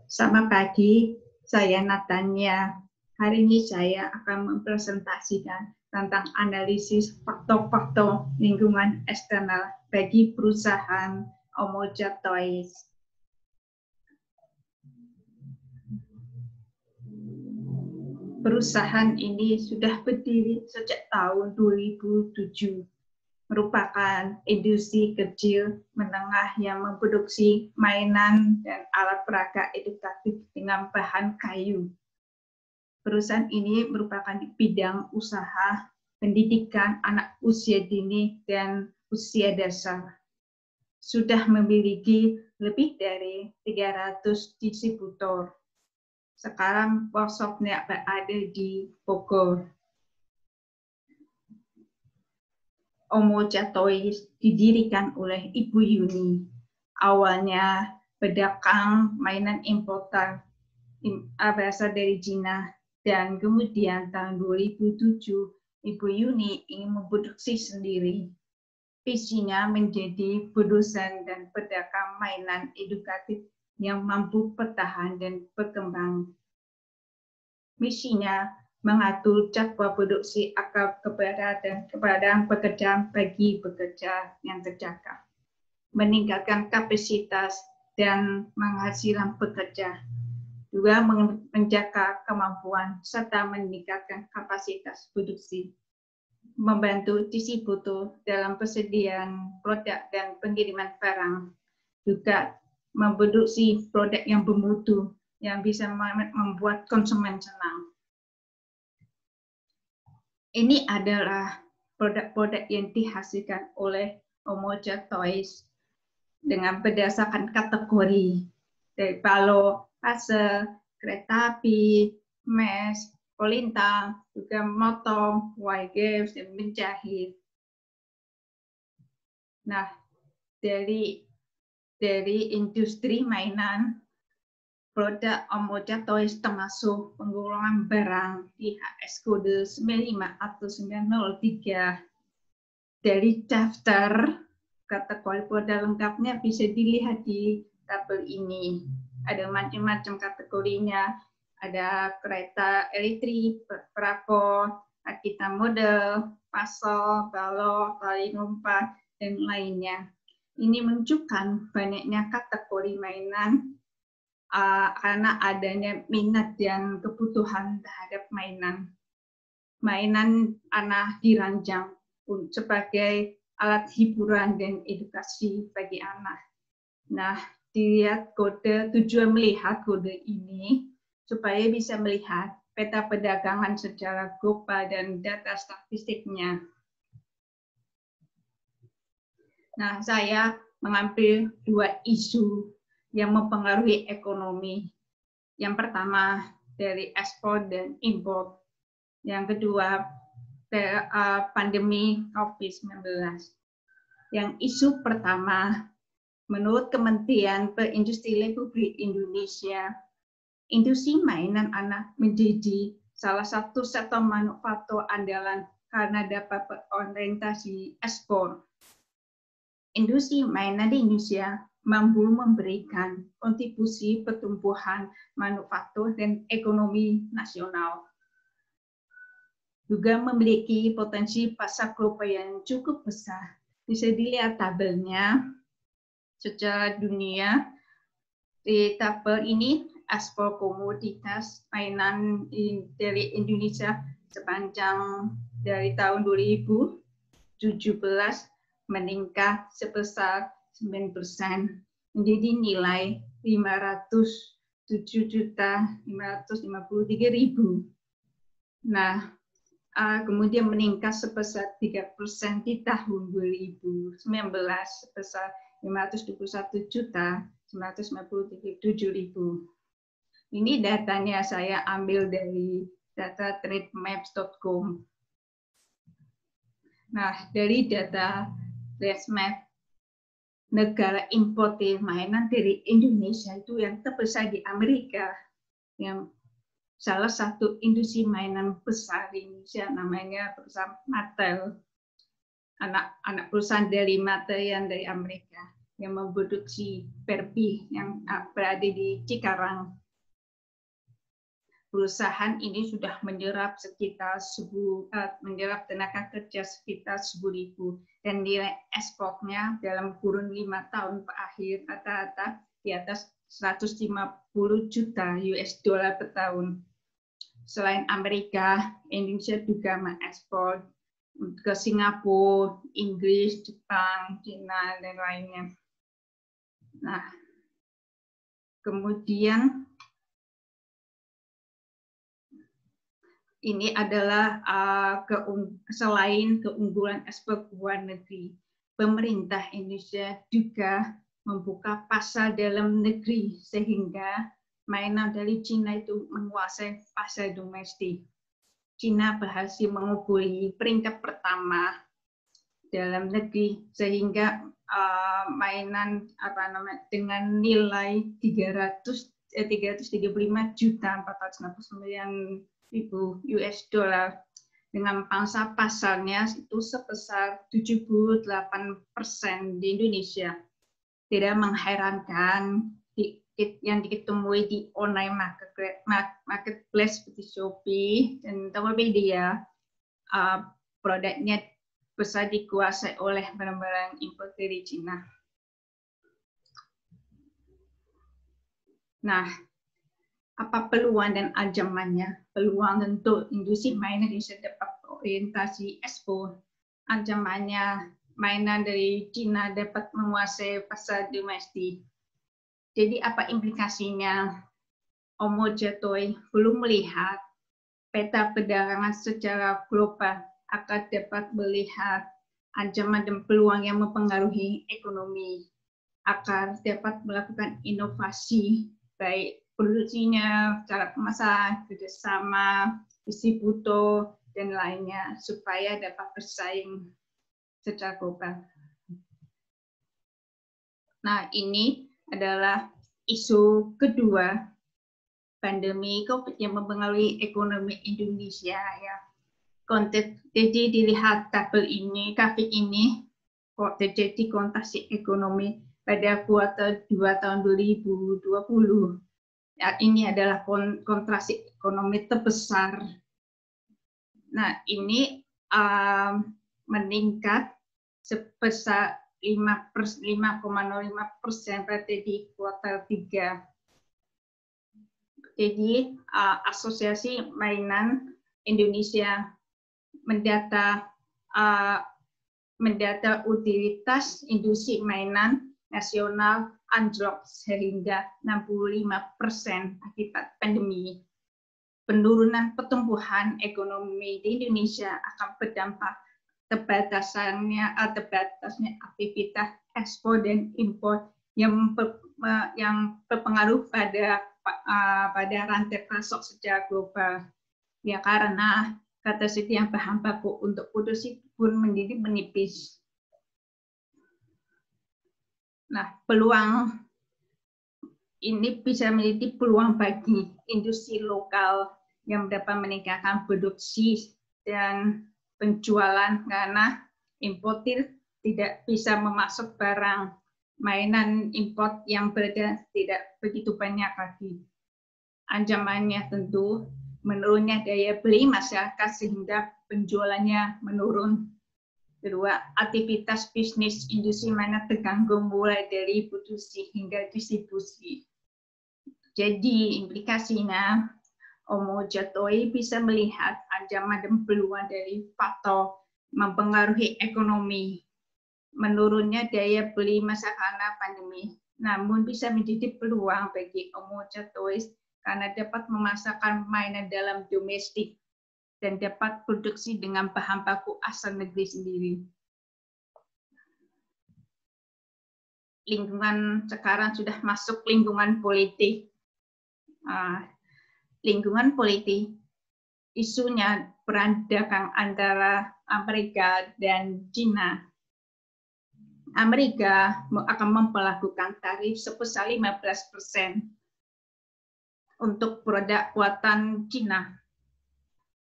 Selamat pagi, saya Natania. Hari ini saya akan mempresentasikan tentang analisis faktor-faktor lingkungan eksternal bagi perusahaan Omoja Toys. Perusahaan ini sudah berdiri sejak tahun 2007. Merupakan industri kecil menengah yang memproduksi mainan dan alat peraga edukatif dengan bahan kayu. Perusahaan ini merupakan bidang usaha pendidikan anak usia dini dan usia dasar. Sudah memiliki lebih dari 300 distributor. Sekarang workshopnya berada di Bogor. Omoja Toys didirikan oleh Ibu Yuni. Awalnya pedagang mainan importan berasal dari Cina, dan kemudian tahun 2007 Ibu Yuni ingin memproduksi sendiri. Visinya menjadi produsen dan pedagang mainan edukatif yang mampu bertahan dan berkembang. Misinya mengatur jadwal produksi agar keberadaan pekerjaan bagi pekerja yang terjaga, meningkatkan kapasitas dan penghasilan pekerja, juga menjaga kemampuan serta meningkatkan kapasitas produksi, membantu distributor dalam persediaan produk dan pengiriman barang, juga memproduksi produk yang bermutu yang bisa membuat konsumen senang. Ini adalah produk-produk yang dihasilkan oleh Omoja Toys dengan berdasarkan kategori dari balon, puzzle, kereta api, mes, kolintang, juga motong, wire games, dan menjahit. Nah, dari industri mainan, produk Omoja Toys termasuk penggolongan barang di HS kode 95 atau 903. Dari daftar kategori produk lengkapnya bisa dilihat di tabel ini. Ada macam-macam kategorinya. Ada kereta elektrik, perako, rakitan model, puzzle, balok, tali lompat, dan lainnya. Ini menunjukkan banyaknya kategori mainan karena adanya minat dan kebutuhan terhadap mainan. Mainan anak dirancang sebagai alat hiburan dan edukasi bagi anak. Nah, dilihat kode, tujuan melihat kode ini supaya bisa melihat peta perdagangan secara global dan data statistiknya. Nah, saya mengambil dua isu yang mempengaruhi ekonomi. Yang pertama dari ekspor dan impor. Yang kedua pandemi COVID-19. Yang isu pertama, menurut Kementerian Perindustrian Republik Indonesia, industri mainan anak menjadi salah satu sektor manufaktur andalan karena dapat berorientasi ekspor. Industri mainan di Indonesia mampu memberikan kontribusi pertumbuhan manufaktur dan ekonomi nasional. Juga memiliki potensi pasar global yang cukup besar. Bisa dilihat tabelnya secara dunia. Di tabel ini ekspor komoditas mainan dari Indonesia sepanjang dari tahun 2017 meningkat sebesar 9%, menjadi nilai 507.553.000. Nah, kemudian meningkat sebesar 3% di tahun 2019 sebesar 521.957.000. Ini datanya saya ambil dari data trademaps.com. Nah, dari data trademaps, negara importir mainan dari Indonesia itu yang terbesar di Amerika, yang salah satu industri mainan besar di Indonesia namanya perusahaan Mattel, anak perusahaan dari Mattel yang dari Amerika. yang memproduksi Barbie yang berada di Cikarang. Perusahaan ini sudah menyerap tenaga kerja sekitar 10.000 dan nilai ekspornya dalam kurun 5 tahun terakhir rata-rata di atas 150 juta US dollar per tahun. Selain Amerika, Indonesia juga mengekspor ke Singapura, Inggris, Jepang, Cina, dan lainnya. Nah, kemudian ini adalah selain keunggulan ekspor ke luar negeri, pemerintah Indonesia juga membuka pasar dalam negeri sehingga mainan dari Cina itu menguasai pasar domestik. Cina berhasil mengungguli peringkat pertama dalam negeri sehingga mainan dengan nilai 335.469.000 US dollar dengan pangsa pasarnya itu sebesar 78% di Indonesia. Tidak mengherankan yang ditemui di online marketplace seperti Shopee dan Tokopedia, produknya besar dikuasai oleh barang-barang impor dari Cina. Nah, apa peluang dan ancamannya? Peluang tentu industri mainan Indonesia dapat orientasi ekspor. Ancamannya mainan dari Cina dapat menguasai pasar domestik. Jadi apa implikasinya? Omo Jatoy belum melihat peta perdagangan secara global akan dapat melihat ancaman dan peluang yang mempengaruhi ekonomi, akan dapat melakukan inovasi baik produksinya, cara kemasan, kerjasama, distributor, dan lainnya supaya dapat bersaing secara global. Nah, ini adalah isu kedua, pandemi COVID yang mempengaruhi ekonomi Indonesia. Ya. Jadi dilihat tabel ini, grafik ini, kok terjadi kontraksi ekonomi pada kuartal 2 tahun 2020. Ya, ini adalah kontraksi ekonomi terbesar. Nah, ini meningkat sebesar 5,05% pada di kuartal 3. Jadi Asosiasi Mainan Indonesia mendata utilitas industri mainan nasional anjlok sehingga 65% akibat pandemi. Penurunan pertumbuhan ekonomi di Indonesia akan berdampak terbatasnya aktivitas ekspor dan impor yang berpengaruh pada rantai pasok secara global. Ya, karena ketersediaan bahan baku untuk produksi pun menjadi menipis. Nah, peluang ini bisa menjadi peluang bagi industri lokal yang dapat meningkatkan produksi dan penjualan karena importir tidak bisa memasok barang mainan import yang tidak begitu banyak lagi. Ancamannya tentu menurunnya daya beli masyarakat sehingga penjualannya menurun. Kedua, aktivitas bisnis industri mainan terganggu mulai dari produksi hingga distribusi. Jadi implikasinya, Omo Jatoy bisa melihat ancaman dan peluang dari faktor mempengaruhi ekonomi, menurunnya daya beli masa karena pandemi. Namun bisa menjadi peluang bagi Omo Jatoy karena dapat memasarkan mainan dalam domestik dan dapat produksi dengan bahan baku asal negeri sendiri. Lingkungan sekarang sudah masuk lingkungan politik. Lingkungan politik, isunya perang dagang antara Amerika dan China. Amerika akan memperlakukan tarif sebesar 15% untuk produk buatan China,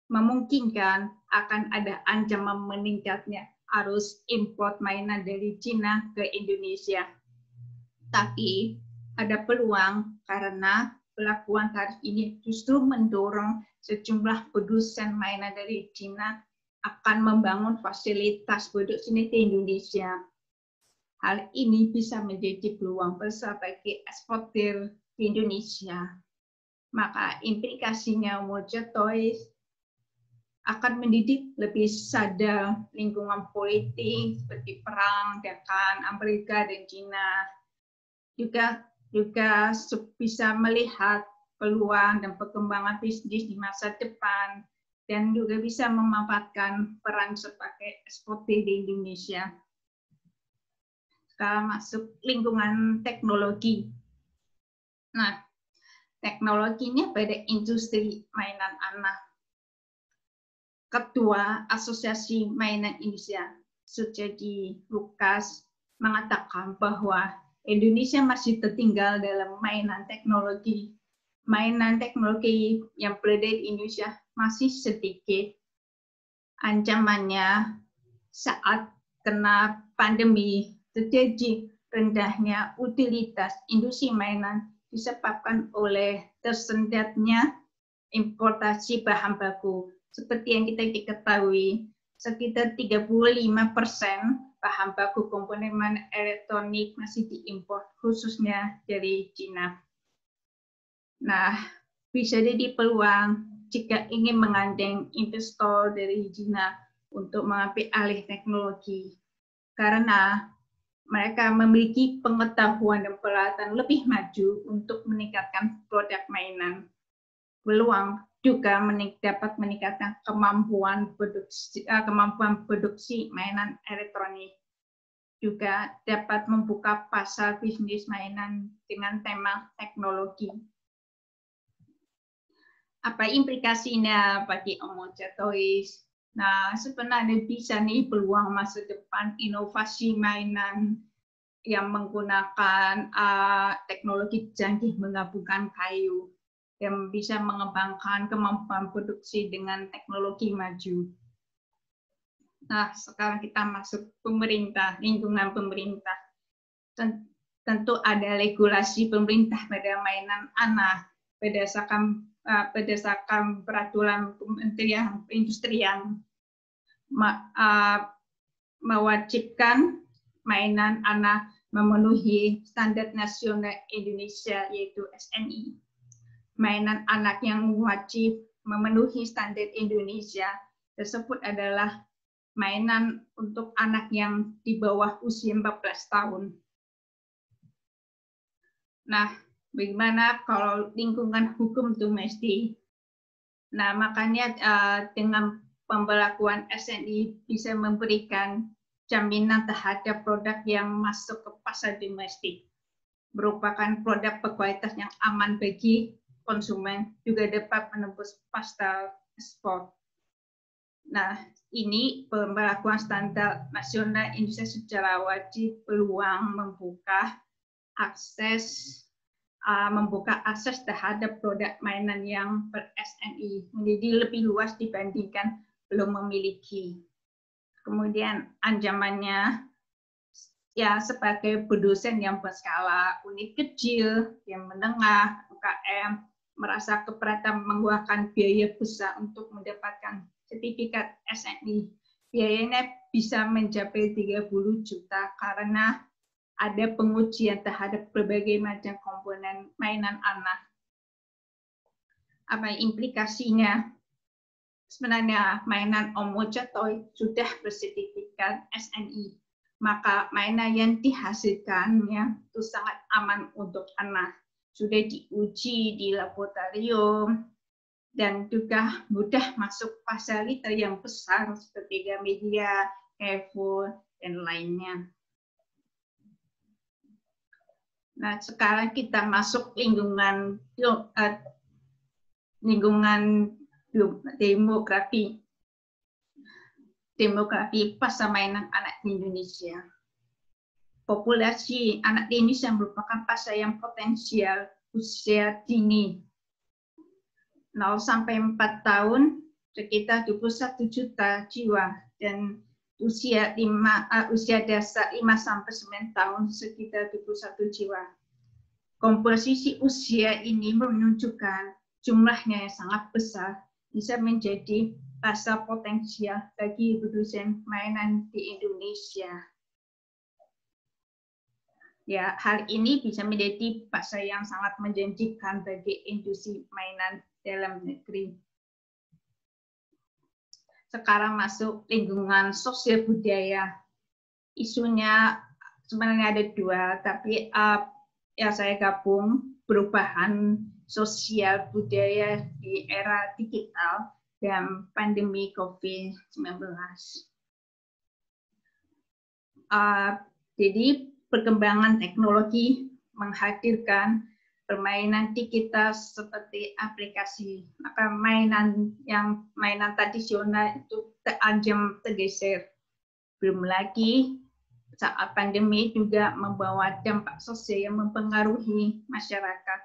memungkinkan akan ada ancaman meningkatnya arus impor mainan dari China ke Indonesia. Tapi ada peluang karena pelakuan tarif ini justru mendorong sejumlah produsen mainan dari China akan membangun fasilitas produksi di Indonesia. Hal ini bisa menjadi peluang besar bagi eksportir di Indonesia. Maka implikasinya Omoja Toys akan mendidik lebih sadar lingkungan politik seperti perang dengan Amerika dan China. Juga bisa melihat peluang dan perkembangan bisnis di masa depan dan juga bisa memanfaatkan peran sebagai eksportir di Indonesia. Sekarang masuk lingkungan teknologi. Nah, teknologinya pada industri mainan anak. Ketua Asosiasi Mainan Indonesia, Sujadi Lukas, mengatakan bahwa Indonesia masih tertinggal dalam mainan teknologi. Mainan teknologi yang berada di Indonesia masih sedikit. Ancamannya saat kena pandemi terjadi rendahnya utilitas industri mainan disebabkan oleh tersendatnya importasi bahan baku. Seperti yang kita ketahui, sekitar 35% bahan baku komponen mainan elektronik masih diimpor, khususnya dari China. Nah, bisa jadi peluang jika ingin menggandeng investor dari China untuk mengambil alih teknologi. Karena mereka memiliki pengetahuan dan peralatan lebih maju untuk meningkatkan produk mainan. Peluang juga dapat meningkatkan kemampuan produksi mainan elektronik. Juga dapat membuka pasar bisnis mainan dengan tema teknologi. Apa implikasinya bagi Omoja Toys? Nah, sebenarnya bisa nih peluang masa depan inovasi mainan yang menggunakan teknologi canggih menggabungkan kayu yang bisa mengembangkan kemampuan produksi dengan teknologi maju. Nah, sekarang kita masuk pemerintah, lingkungan pemerintah. Tentu ada regulasi pemerintah pada mainan anak berdasarkan peraturan Kementerian Perindustrian mewajibkan mainan anak memenuhi standar nasional Indonesia yaitu SNI. Mainan anak yang wajib memenuhi standar Indonesia tersebut adalah mainan untuk anak yang di bawah usia 14 tahun. Nah, bagaimana kalau lingkungan hukum domestik? Nah, makanya dengan pemberlakuan SNI bisa memberikan jaminan terhadap produk yang masuk ke pasar domestik. Merupakan produk berkualitas yang aman bagi konsumen, juga dapat menembus pasar ekspor. Nah, ini pemberlakuan standar nasional Indonesia secara wajib peluang membuka akses terhadap produk mainan yang ber-SNI menjadi lebih luas dibandingkan belum memiliki. Kemudian ancamannya ya sebagai produsen yang berskala unit kecil, yang menengah, UKM, merasa keberatan mengeluarkan biaya besar untuk mendapatkan sertifikat SNI. Biayanya bisa mencapai 30 juta karena ada pengujian terhadap berbagai macam komponen mainan anak. Apa implikasinya? Sebenarnya mainan Omoja Toy sudah bersertifikat SNI. Maka mainan yang dihasilkannya itu sangat aman untuk anak. Sudah diuji di laboratorium dan juga mudah masuk pasar retail yang besar seperti Gramedia, Carrefour, dan lainnya. Nah, sekarang kita masuk lingkungan demografi pasar mainan anak di Indonesia. Populasi anak di Indonesia merupakan pasar yang potensial usia dini 0 sampai 4 tahun sekitar 21 juta jiwa dan usia dasar 5-9 tahun sekitar 21 jiwa. Komposisi usia ini menunjukkan jumlahnya yang sangat besar, bisa menjadi pasar potensial bagi produsen mainan di Indonesia. Ya, hal ini bisa menjadi pasar yang sangat menjanjikan bagi industri mainan dalam negeri. Sekarang masuk lingkungan sosial budaya. Isunya sebenarnya ada dua, tapi ya saya gabung perubahan sosial budaya di era digital dan pandemi COVID-19. Jadi perkembangan teknologi menghadirkan permainan digital seperti aplikasi. Maka mainan tradisional itu terancam tergeser. Belum lagi saat pandemi juga membawa dampak sosial yang mempengaruhi masyarakat,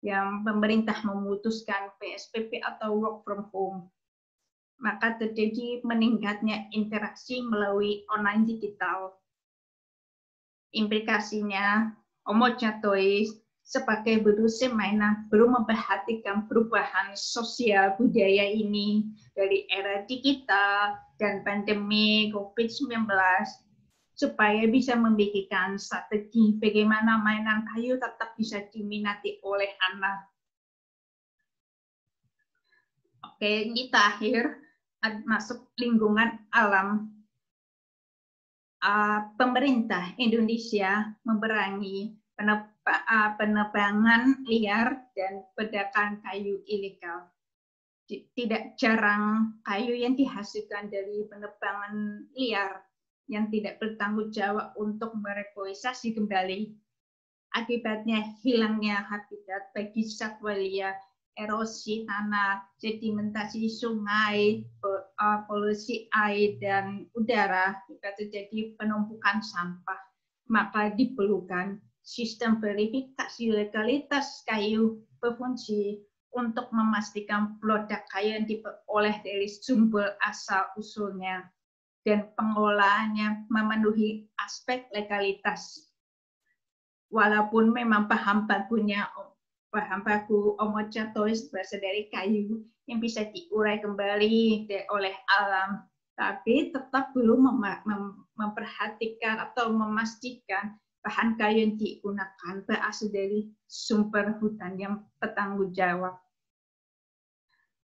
yang pemerintah memutuskan PSBB atau work from home. Maka terjadi meningkatnya interaksi melalui online digital. Implikasinya, Omocha Toys sebagai produsen mainan belum memperhatikan perubahan sosial budaya ini dari era digital dan pandemi COVID-19 supaya bisa memikirkan strategi bagaimana mainan kayu tetap bisa diminati oleh anak. Oke, ini terakhir masuk lingkungan alam. Pemerintah Indonesia memerangi penebangan liar dan pedagang kayu ilegal. Tidak jarang kayu yang dihasilkan dari penebangan liar yang tidak bertanggung jawab untuk merekultivasi kembali. Akibatnya hilangnya habitat bagi satwa liar, erosi tanah, sedimentasi sungai, polusi air dan udara, juga terjadi penumpukan sampah. Maka diperlukan sistem verifikasi legalitas kayu berfungsi untuk memastikan produk kayu yang diperoleh dari sumber asal-usulnya dan pengelolaannya memenuhi aspek legalitas. Walaupun memang bahan baku Omocha Toys berasal dari kayu yang bisa diurai kembali oleh alam, tapi tetap belum memperhatikan atau memastikan bahan kayu yang digunakan berasal dari sumber hutan yang bertanggung jawab.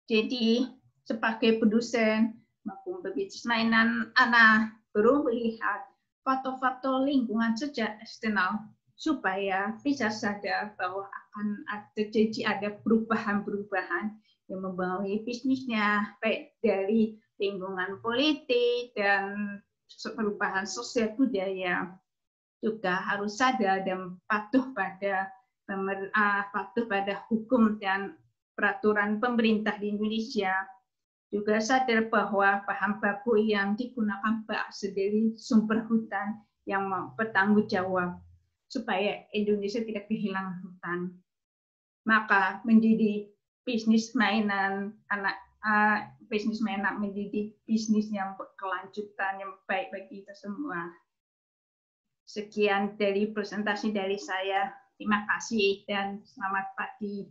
Jadi, sebagai produsen maupun pebisnis mainan anak perlu melihat faktor-faktor lingkungan secara eksternal supaya bisa sadar bahwa akan terjadi ada perubahan-perubahan yang mempengaruhi bisnisnya, baik dari lingkungan politik dan perubahan sosial budaya. Juga harus sadar dan patuh pada hukum dan peraturan pemerintah di Indonesia. Juga sadar bahwa bahan baku yang digunakan berasal dari sumber hutan yang bertanggung jawab supaya Indonesia tidak kehilangan hutan. Maka menjadi bisnis mainan menjadi bisnis yang berkelanjutan yang baik bagi kita semua. Sekian dari presentasi dari saya. Terima kasih dan selamat pagi.